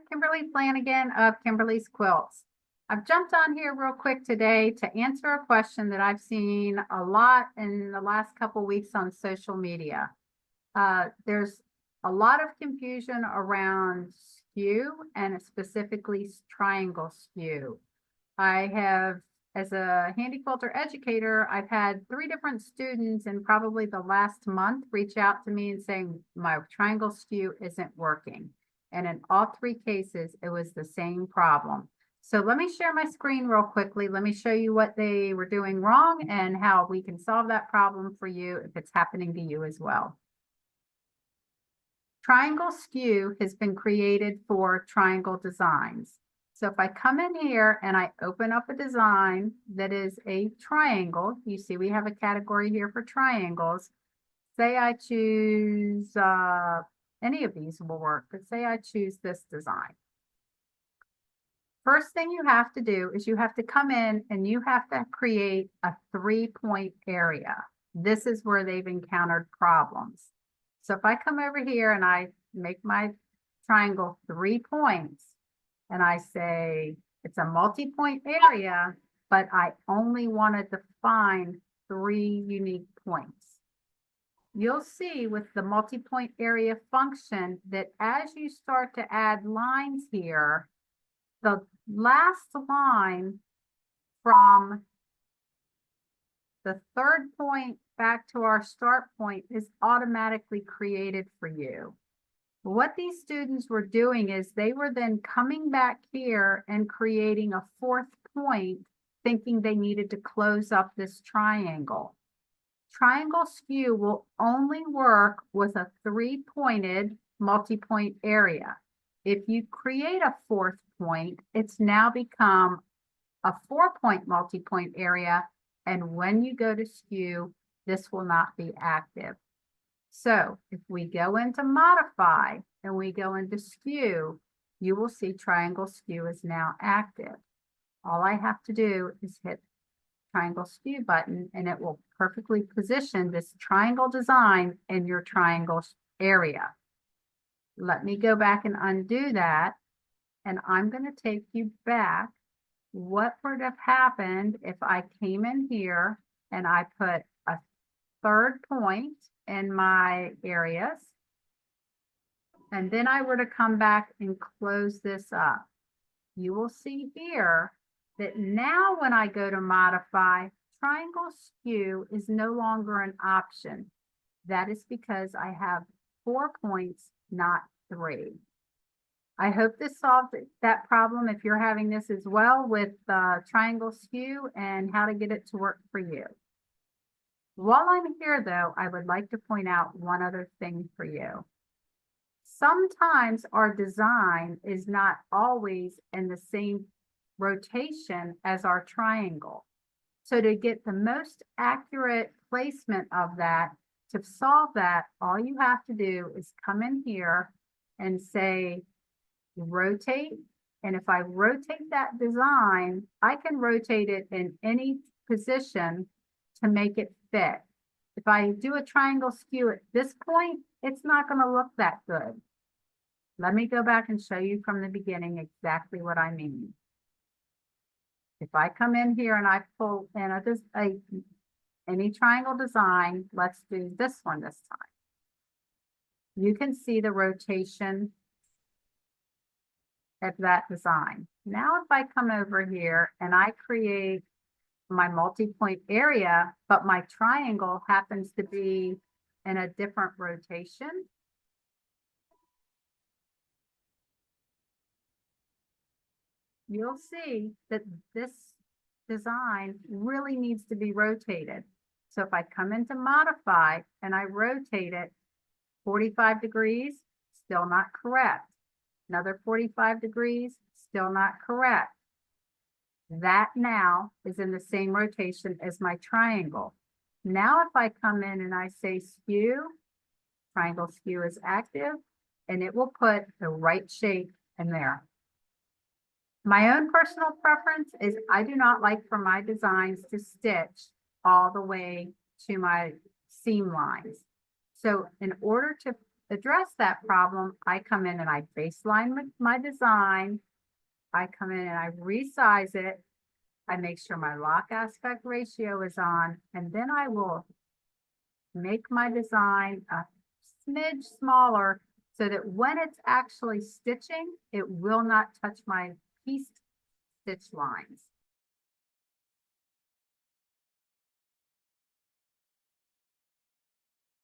Kimberly Flanagan of Kimberly's Quilts. I've jumped on here real quick today to answer a question that I've seen a lot in the last couple weeks on social media. There's a lot of confusion around skew and specifically triangle skew. I have, as a Handi quilter educator, I've had 3 different students in probably the last month reach out to me and saying my triangle skew isn't working. And in all 3 cases, it was the same problem. So let me share my screen real quickly. Let me show you what they were doing wrong and how we can solve that problem for you if it's happening to you as well. Triangle skew has been created for triangle designs. So if I come in here and I open up a design that is a triangle, you see we have a category here for triangles. Say I choose, any of these will work, but say I choose this design. First thing you have to do is you have to come in and you have to create a 3-point area. This is where they've encountered problems. So if I come over here and I make my triangle 3 points and I say it's a multi-point area, but I only want to define 3 unique points. You'll see with the multi-point area function that as you start to add lines here, the last line from the 3rd point back to our start point is automatically created for you. What these students were doing is they were then coming back here and creating a 4th point, thinking they needed to close up this triangle. Triangle skew will only work with a 3-pointed multi-point area. If you create a 4th point, it's now become a 4-point multi-point area. And when you go to skew, this will not be active. So if we go into modify and we go into skew, you will see triangle skew is now active. All I have to do is hit triangle skew button and it will perfectly position this triangle design in your triangle area. Let me go back and undo that. And I'm going to take you back. What would have happened if I came in here and I put a 3rd point in my areas, and then I were to come back and close this up? You will see here that now when I go to modify, triangle skew is no longer an option. That is because I have 4 points, not 3. I hope this solved that problem if you're having this as well with triangle skew and how to get it to work for you. While I'm here though, I would like to point out one other thing for you. Sometimes our design is not always in the same rotation as our triangle. So to get the most accurate placement of that, to solve that, all you have to do is come in here and say, rotate. And if I rotate that design, I can rotate it in any position to make it fit. If I do a triangle skew at this point, it's not going to look that good. Let me go back and show you from the beginning exactly what I mean. If I come in here and I pull in any triangle design, let's do this one this time. You can see the rotation of that design. Now, if I come over here and I create my multi-point area, but my triangle happens to be in a different rotation, you'll see that this design really needs to be rotated. So if I come into modify and I rotate it 45 degrees, still not correct. Another 45 degrees, still not correct. That now is in the same rotation as my triangle. Now, if I come in and I say skew, triangle skew is active, and it will put the right shape in there. My own personal preference is I do not like for my designs to stitch all the way to my seam lines. So in order to address that problem, I come in and I baseline my design. I come in and I resize it. I make sure my lock aspect ratio is on, and then I will make my design a smidge smaller so that when it's actually stitching, it will not touch my pieced stitch lines.